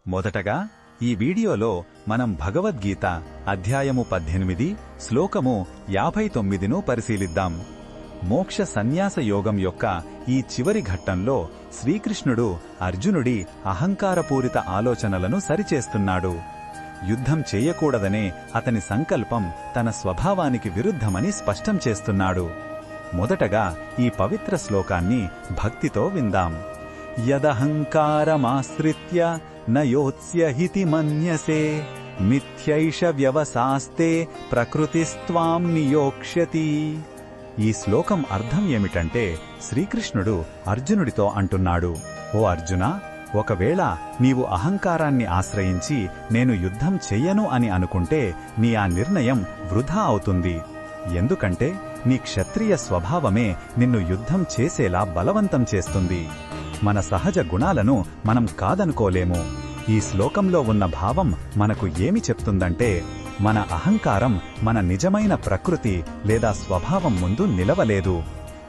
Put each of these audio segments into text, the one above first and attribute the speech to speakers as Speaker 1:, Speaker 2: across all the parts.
Speaker 1: మొదటగా ఈ వీడియోలో మనం భగవద్గీత అధ్యాయము 18 శ్లోకము 59ను పరిశీలిద్దాం. మోక్ష సన్యాస యోగం యొక్క ఈ చివరి ఘట్టంలో శ్రీకృష్ణుడు అర్జునుడి అహంకారపూరిత ఆలోచనలను సరిచేస్తున్నాడు. యుద్ధం చేయకూడదనే అతని సంకల్పం తన స్వభావానికి విరుద్ధమని స్పష్టం చేస్తున్నాడు. మొదటగా ఈ పవిత్ర శ్లోకాన్ని భక్తితో విందాం. యదహంకారమాశ్రిత్య నయోత్స్య హితి మన్యసే మిథ్యైష వ్యవసాస్తే ప్రకృతిస్త్వాం నియోక్ష్యతి. ఈ శ్లోకం అర్థం ఏమిటంటే శ్రీకృష్ణుడు అర్జునుడితో అంటున్నాడు, ఓ అర్జునా, ఒకవేళ నీవు అహంకారాన్ని ఆశ్రయించి నేను యుద్ధం చెయ్యను అని అనుకుంటే నీ ఆ నిర్ణయం వృధా అవుతుంది. ఎందుకంటే నీ క్షత్రియ స్వభావమే నిన్ను యుద్ధం చేసేలా బలవంతం చేస్తుంది. మన సహజ గుణాలను మనం కాదనుకోలేము. ఈ శ్లోకంలో ఉన్న భావం మనకు ఏమి చెప్తుందంటే, మన అహంకారం మన నిజమైన ప్రకృతి లేదా స్వభావం ముందు నిలవలేదు.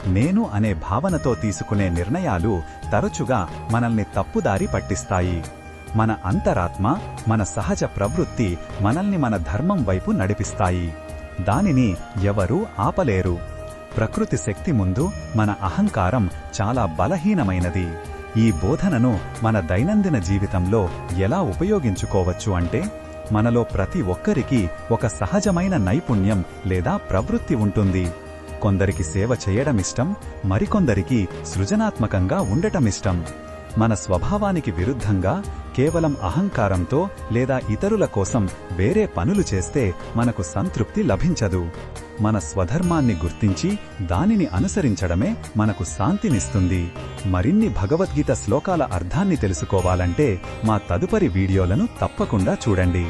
Speaker 1: నేను అనే భావనతో తీసుకునే నిర్ణయాలు తరచుగా మనల్ని తప్పుదారి పట్టిస్తాయి. మన అంతరాత్మ, మన సహజ ప్రవృత్తి మనల్ని మన ధర్మం వైపు నడిపిస్తాయి. దానిని ఎవరూ ఆపలేరు. ప్రకృతి శక్తి ముందు మన అహంకారం చాలా బలహీనమైనది. ఈ బోధనను మన దైనందిన జీవితంలో ఎలా ఉపయోగించుకోవచ్చు అంటే, మనలో ప్రతి ఒక్కరికి ఒక సహజమైన నైపుణ్యం లేదా ప్రవృత్తి ఉంటుంది. కొందరికి సేవ చేయడమిష్టం, మరికొందరికి సృజనాత్మకంగా ఉండటమిష్టం. మన స్వభావానికి విరుద్ధంగా కేవలం అహంకారంతో లేదా ఇతరుల కోసం వేరే పనులు చేస్తే మనకు సంతృప్తి లభించదు. మన స్వధర్మాన్ని గుర్తించి దానిని అనుసరించడమే మనకు శాంతినిస్తుంది. మరిన్ని భగవద్గీత శ్లోకాల అర్థాన్ని తెలుసుకోవాలంటే మా తదుపరి వీడియోలను తప్పకుండా చూడండి.